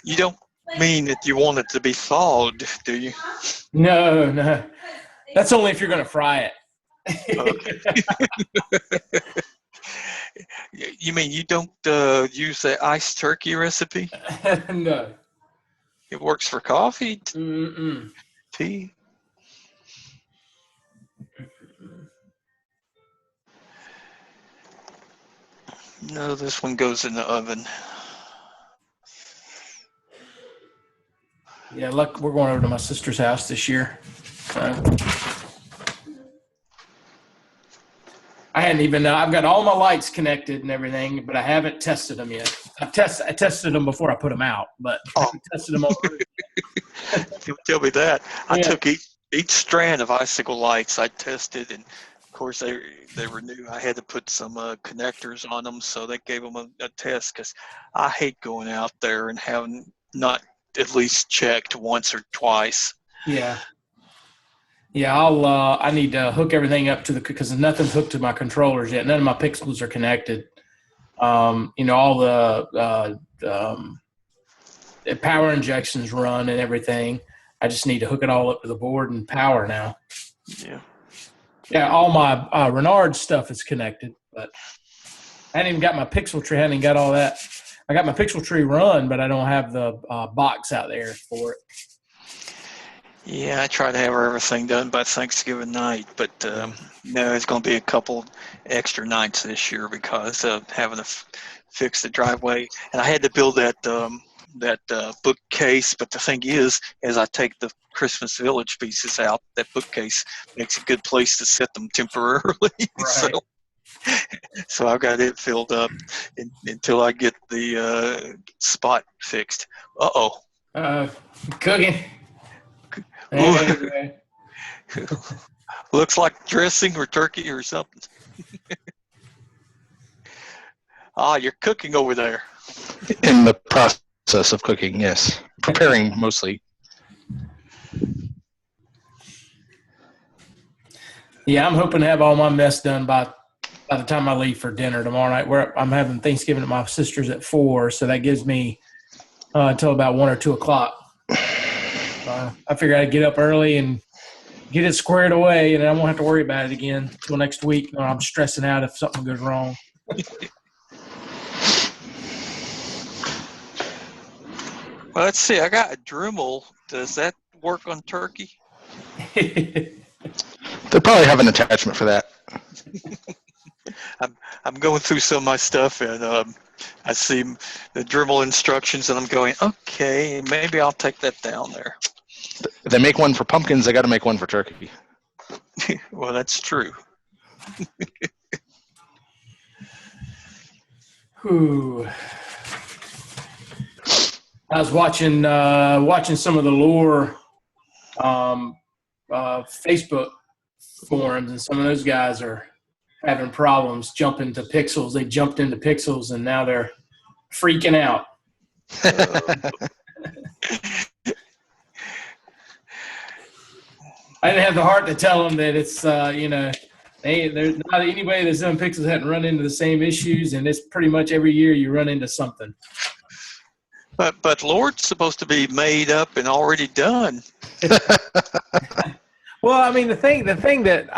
You don't mean that you want it to be thawed, do you? No, no. That's only if you're going to fry Okay. it. You mean you don't use the iced turkey recipe? No. It works for coffee, Mm-mm. tea. No, this one goes in the oven. Yeah, look, we're going over to my sister's house this year. I hadn't even. I've got all my lights connected and everything, but I haven't tested them yet. I tested them before I put them out, but I Oh, haven't tested them on the roof. you tell me that. I Yeah. took each strand of icicle lights I tested, and of course they were new. I had to put some connectors on them, so they gave them a test because I hate going out there and having not at least checked once or twice. Yeah. Yeah, I need to hook everything up to because nothing's hooked to my controllers yet. None of my pixels are connected. All the power injections run and everything. I just need to hook it all up to the board and power now. Yeah. Yeah, all my Renard stuff is connected, but I hadn't even got my pixel tree. I hadn't even got all that. I got my pixel tree run, but I don't have the box out there for it. Yeah, I try to have everything done by Thanksgiving night, but no, it's going to be a couple extra nights this year because of having to fix the driveway. And I had to build that bookcase, but the thing is, as I take the Christmas Village pieces out, that bookcase makes a good place to set them temporarily. Right. So I've got it filled up until I get the spot fixed. Uh-oh. Cooking. Anyway. Looks like dressing or turkey or something. You're cooking over there. In the process of cooking, yes. Preparing mostly. Yeah, I'm hoping to have all my mess done by the time I leave for dinner tomorrow night. I'm having Thanksgiving at my sister's at 4, so that gives me until about 1 or 2 o'clock. I figure I'd get up early and get it squared away, and I won't have to worry about it again until next week when I'm stressing out if something goes wrong. Well, let's see. I got a Dremel. Does that work on turkey? They probably have an attachment for that. I'm going through some of my stuff, and I see the Dremel instructions, and I'm going, okay, maybe I'll take that down there. They make one for pumpkins. They got to make one for turkey. Well, that's true. Whew. I was watching some of the lore Facebook forums, and some of those guys are having problems jumping to pixels. They jumped into pixels, and now they're freaking out. I didn't have the heart to tell them that it's there's not anybody that's done pixels hadn't run into the same issues, and it's pretty much every year you run into something. But Lord's supposed to be made up and already done. Well, I mean, the thing that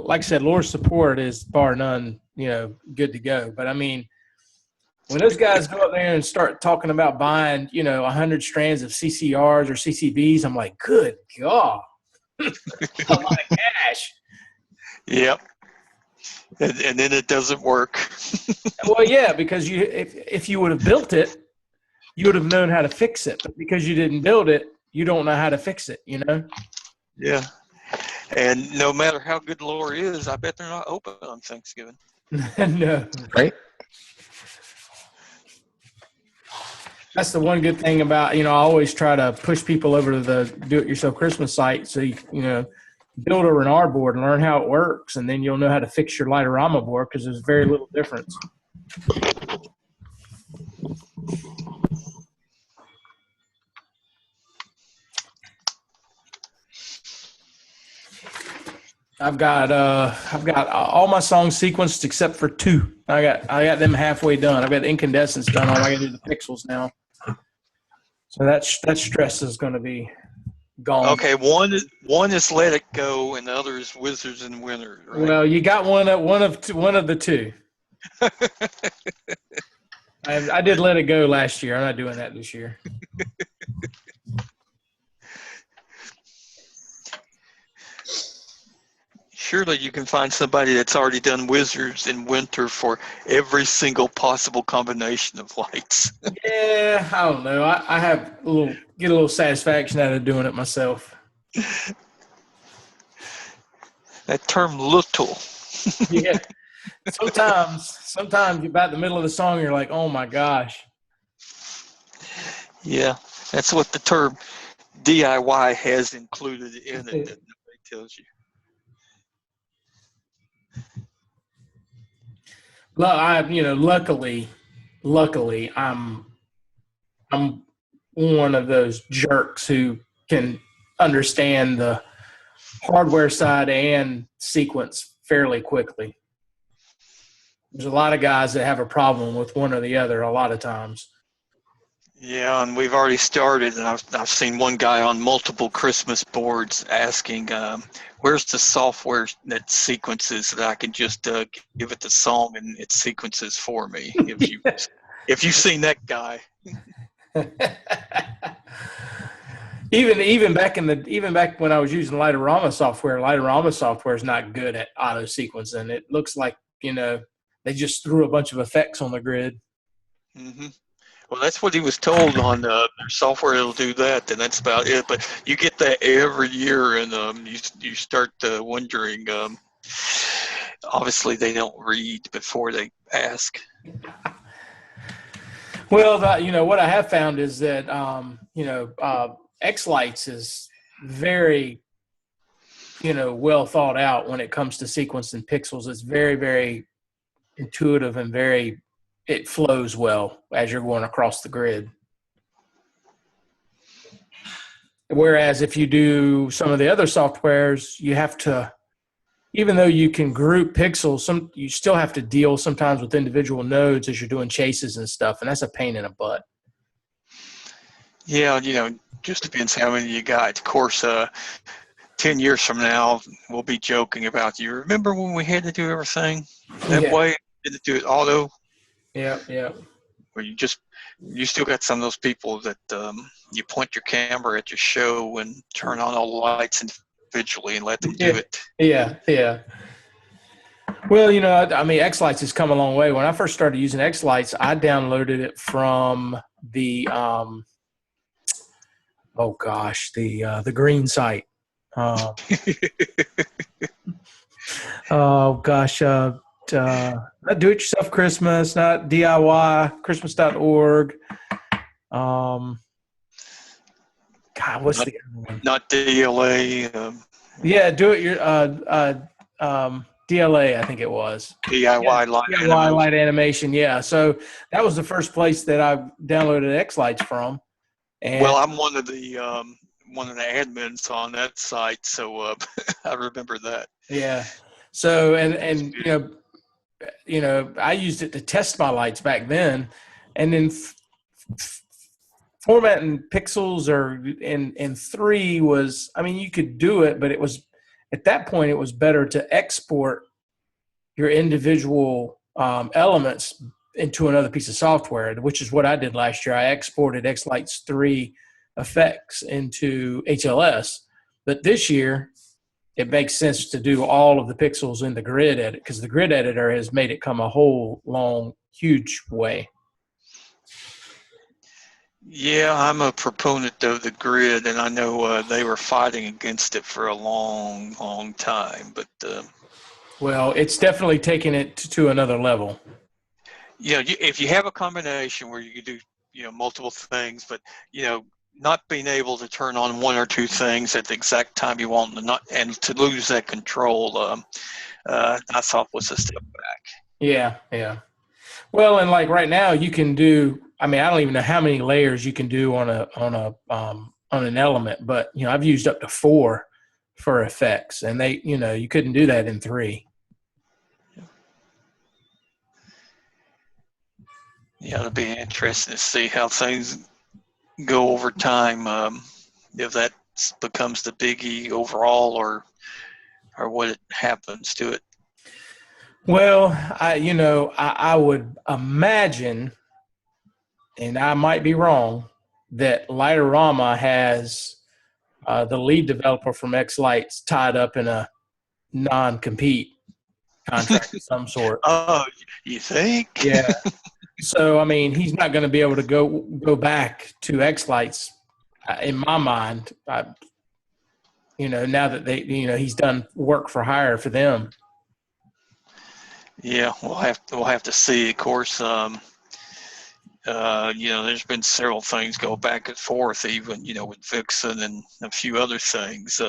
like I said, Lord's support is bar none, good to go. But I mean, when those guys go up there and start talking about buying, 100 strands of CCRs or CCBs, I'm like, good God, a lot of cash. Yep. And then it doesn't work. Well, yeah, because if you would have built it, you would have known how to fix it. But because you didn't build it, you don't know how to fix it, Yeah. And no matter how good Lore is, I bet they're not open on Thanksgiving. No. Right? That's the one good thing about, I always try to push people over to the do-it-yourself Christmas site so build a Renard board and learn how it works, and then you'll know how to fix your Lightorama board because there's very little difference. I've got all my songs sequenced except for 2. I got them halfway done. I've got incandescents done. All I got to do is the pixels now. So that stress is going to be gone. Okay, one is Let It Go, and the other is Wizards and Winners, right? Well, you got one of the two. I did Let It Go last year. I'm not doing that this year. Surely you can find somebody that's already done Wizards in winter for every single possible combination of lights. Yeah, I don't know. I have get a little satisfaction out of doing it myself. That term "little." Yeah. Sometimes about the middle of the song, you're like, oh my gosh. Yeah, that's what the term DIY has included in it that nobody tells you. Luckily, I'm one of those jerks who can understand the hardware side and sequence fairly quickly. There's a lot of guys that have a problem with one or the other a lot of times. Yeah, and we've already started, and I've seen one guy on multiple Christmas boards asking, "Where's the software that sequences that I can just give it the song and it sequences for me?" If you've seen that guy. even back when I was using Lightorama software is not good at auto sequencing. It looks like they just threw a bunch of effects on the grid. Mm-hmm. Well, that's what he was told on their software. It'll do that, and that's about it. But you get that every year, and you start wondering. Obviously, they don't read before they ask. Well, what I have found is that X-Lights is very well thought out when it comes to sequencing pixels. It's very, very intuitive and it flows well as you're going across the grid. Whereas if you do some of the other softwares, you have to, even though you can group pixels, you still have to deal sometimes with individual nodes as you're doing chases and stuff, and that's a pain in the butt. Yeah, just depends how many you got. Of course, 10 years from now, we'll be joking about, you remember when we had to do everything that way? Didn't do it auto? Yeah. Where you still got some of those people that you point your camera at your show and turn on all the lights individually and let them do it. Yeah. Well, X-Lights has come a long way. When I first started using X-Lights, I downloaded it from the the green site. Not Do-It-Yourself Christmas, not DIY, Christmas.org. What's the other one? Not DLA. Yeah, DLA, I think it was. DIY Light DIY Animation. Light Animation, yeah. So that was the first place that I downloaded X-Lights from. And well, I'm one of the admins on that site, so I remember that. Yeah. So and I used it to test my lights back then, and then formatting pixels or in 3 was, you could do it, but it was at that point it was better to export your individual elements into another piece of software, which is what I did last year. I exported X-Lights 3 effects into HLS, but this year it makes sense to do all of the pixels in the grid edit because the grid editor has made it come a whole huge way. Yeah, I'm a proponent of the grid, and I know they were fighting against it for a long, long time. But well, it's definitely taken it to another level. If you have a combination where you can do multiple things, but not being able to turn on one or two things at the exact time you want and to lose that control, I thought was a step back. Yeah. Well, and like right now, you can do. I don't even know how many layers you can do on an element, but I've used up to 4 for effects, and they, you couldn't do that in 3. Yeah, it'll be interesting to see how things go over time, if that becomes the biggie overall, or what it happens to it. Well, I would imagine, and I might be wrong, that Lightorama has the lead developer from X Lights tied up in a non-compete contract of some sort. Oh, you think? Yeah. So I mean, he's not going to be able to go back to X Lights, in my mind. Now that he's done work for hire for them. Yeah, we'll have to see. Of course, there's been several things go back and forth, even with Vixen and a few other things.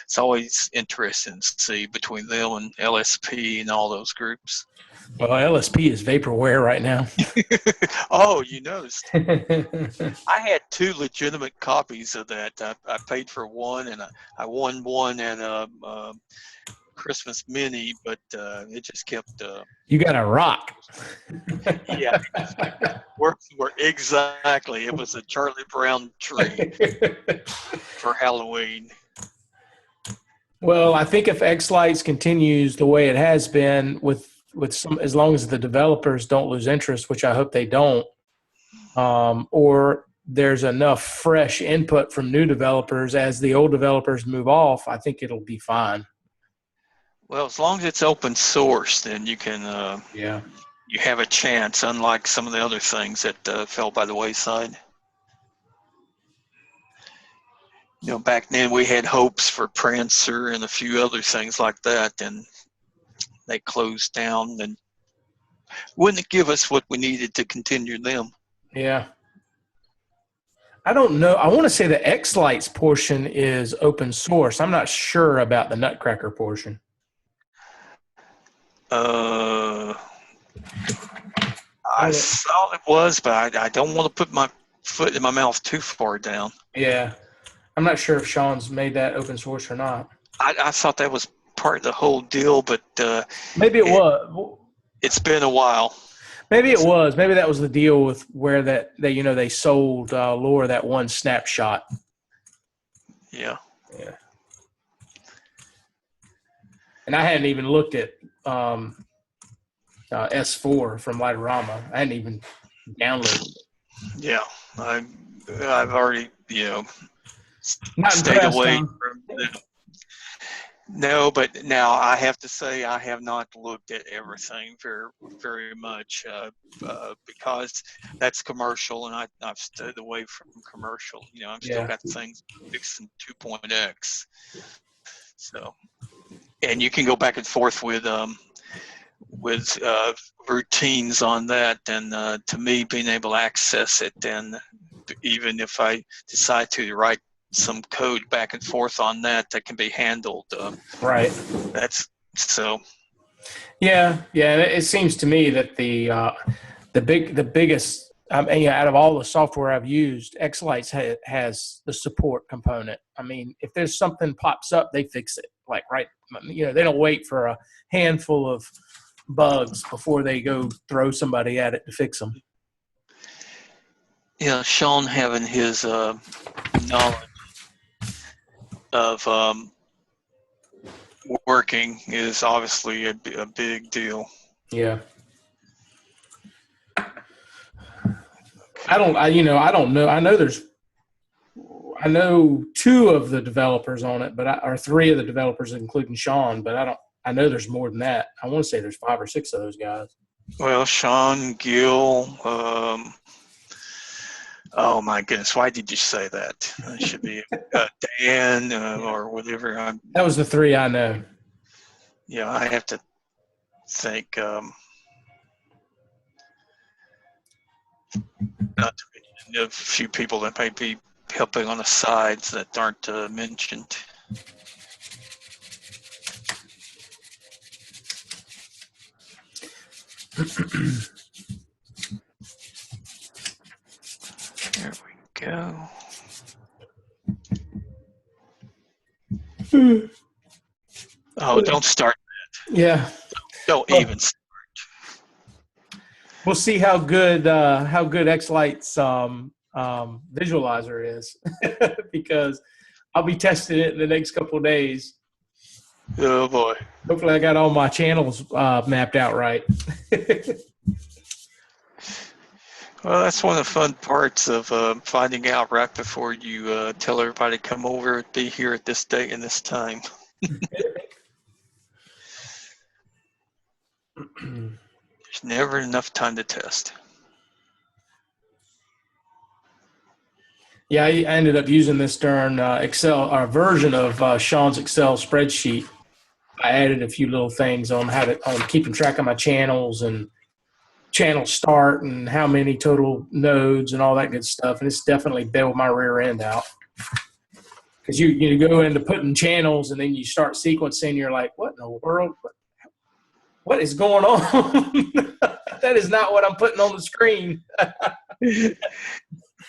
It's always interesting to see between them and LSP and all those groups. Well, LSP is vaporware right now. Oh, you noticed. I had 2 legitimate copies of that. I paid for one, and I won one at a Christmas mini, but it just kept. You got a rock. Yeah, we're exactly. It was a Charlie Brown tree for Halloween. Well, I think if X Lights continues the way it has been with some, as long as the developers don't lose interest, which I hope they don't, or there's enough fresh input from new developers as the old developers move off, I think it'll be fine. Well, as long as it's open source, then you can. You have a chance, unlike some of the other things that fell by the wayside. Back then we had hopes for Prancer and a few other things like that, and they closed down and wouldn't give us what we needed to continue them. Yeah. I don't know. I want to say the X Lights portion is open source. I'm not sure about the Nutcracker portion. I thought it was, but I don't want to put my foot in my mouth too far down. Yeah. I'm not sure if Sean's made that open source or not. I thought that was part of the whole deal, but maybe it was. It's been a while. Maybe it was. Maybe that was the deal with where they sold Laura that one snapshot. Yeah. Yeah. And I hadn't even looked at S4 from Lightorama. I hadn't even downloaded it. Yeah, I've already Not stayed away Tom. from them. No, but now I have to say I have not looked at everything very, very much because that's commercial, and I've stayed away from commercial. I've still got things fixing 2.x. So, and you can go back and forth with routines on that, and to me, being able to access it, and even if I decide to write some code back and forth on that can be handled. Right. That's so. Yeah. It seems to me that the biggest out of all the software I've used, X Lights has the support component. I mean, if there's something pops up, they fix it. Like they don't wait for a handful of bugs before they go throw somebody at it to fix them. Sean having his knowledge of working is obviously a big deal. Yeah. I don't know. I know 2 of the developers on it, or 3 of the developers, including Sean, but I know there's more than that. I want to say there's 5 or 6 of those guys. Well, Sean, Gil, oh my goodness, why did you say that? It should be Dan or whatever. That was the 3 I know. Yeah, I have to think. Not to mention a few people that might be helping on the sides that aren't mentioned. There we go. Oh, don't start that. Yeah. Don't even start. We'll see how good X Lights visualizer is because I'll be testing it in the next couple of days. Oh boy. Hopefully I got all my channels mapped out right. Well, that's one of the fun parts of finding out right before you tell everybody to come over and be here at this date and this time. There's never enough time to test. Yeah, I ended up using this darn Excel or version of Sean's Excel spreadsheet. I added a few little things on how to on keeping track of my channels and channel start and how many total nodes and all that good stuff. And it's definitely bailed my rear end out. Because you go into putting channels and then you start sequencing, you're like, what in the world? What is going on? That is not what I'm putting on the screen.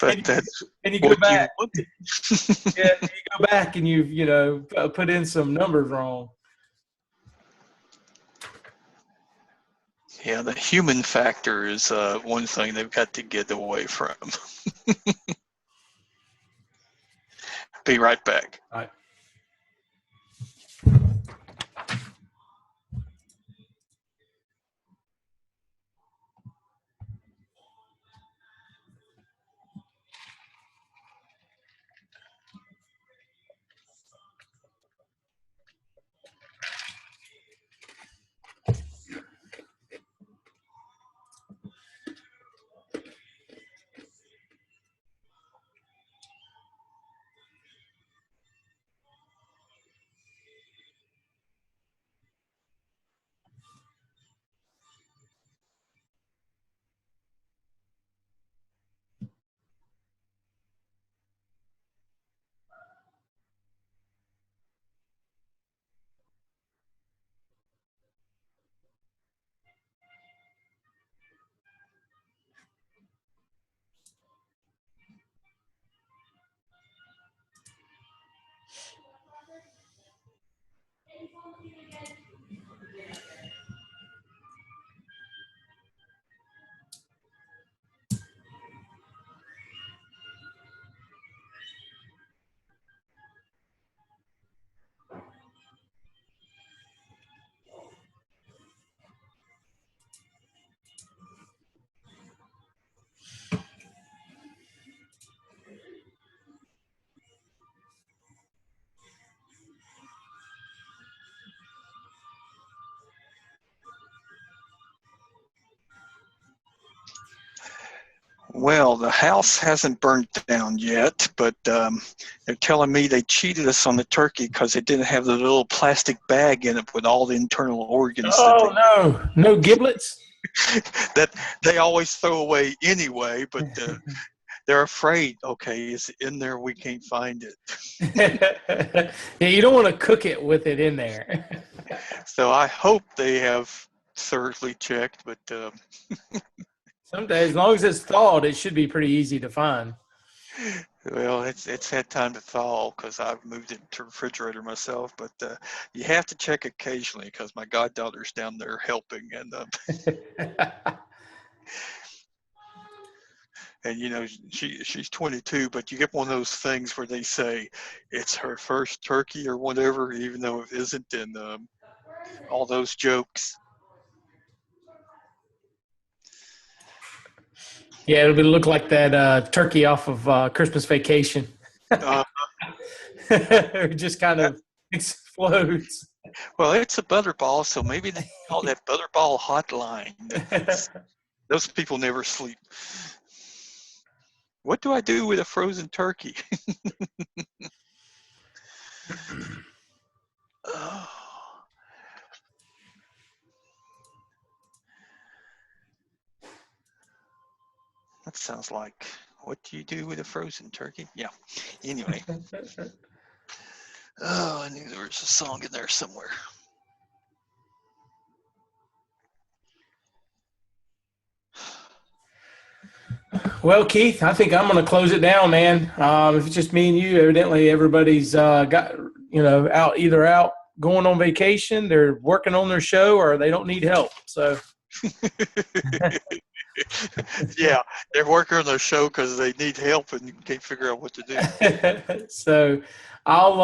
But that's and you go what back. you wanted. Yeah, you go back and you've put in some numbers wrong. Yeah, the human factor is one thing they've got to get away from. Be right back. All right. Well, the house hasn't burned down yet, but they're telling me they cheated us on the turkey because it didn't have the little plastic bag in it with all the internal organs Oh, no giblets? that they always throw away anyway, but they're afraid, okay, it's in there, we can't find it. Yeah, you don't want to cook it with it in there. So I hope they have thoroughly checked, but Someday, as long as it's thawed, it should be pretty easy to find. well, it's had time to thaw because I've moved it to refrigerator myself. But you have to check occasionally because my goddaughter's down there helping, and you know she's 22. But you get one of those things where they say it's her first turkey or whatever, even though it isn't, and all those jokes. Yeah, it'll look like that turkey off of Christmas Vacation. It just kind of explodes. Well, it's a butterball, so maybe they call that butterball hotline. Those people never sleep. What do I do with a frozen turkey? Oh. That sounds like, what do you do with a frozen turkey? Yeah. Anyway. Oh, I knew there was a song in there somewhere. Well, Keith, I think I'm going to close it down, man. If it's just me and you, evidently everybody's got out going on vacation, they're working on their show, or they don't need help. So Yeah, they're working on their show because they need help and can't figure out what to do. So I'll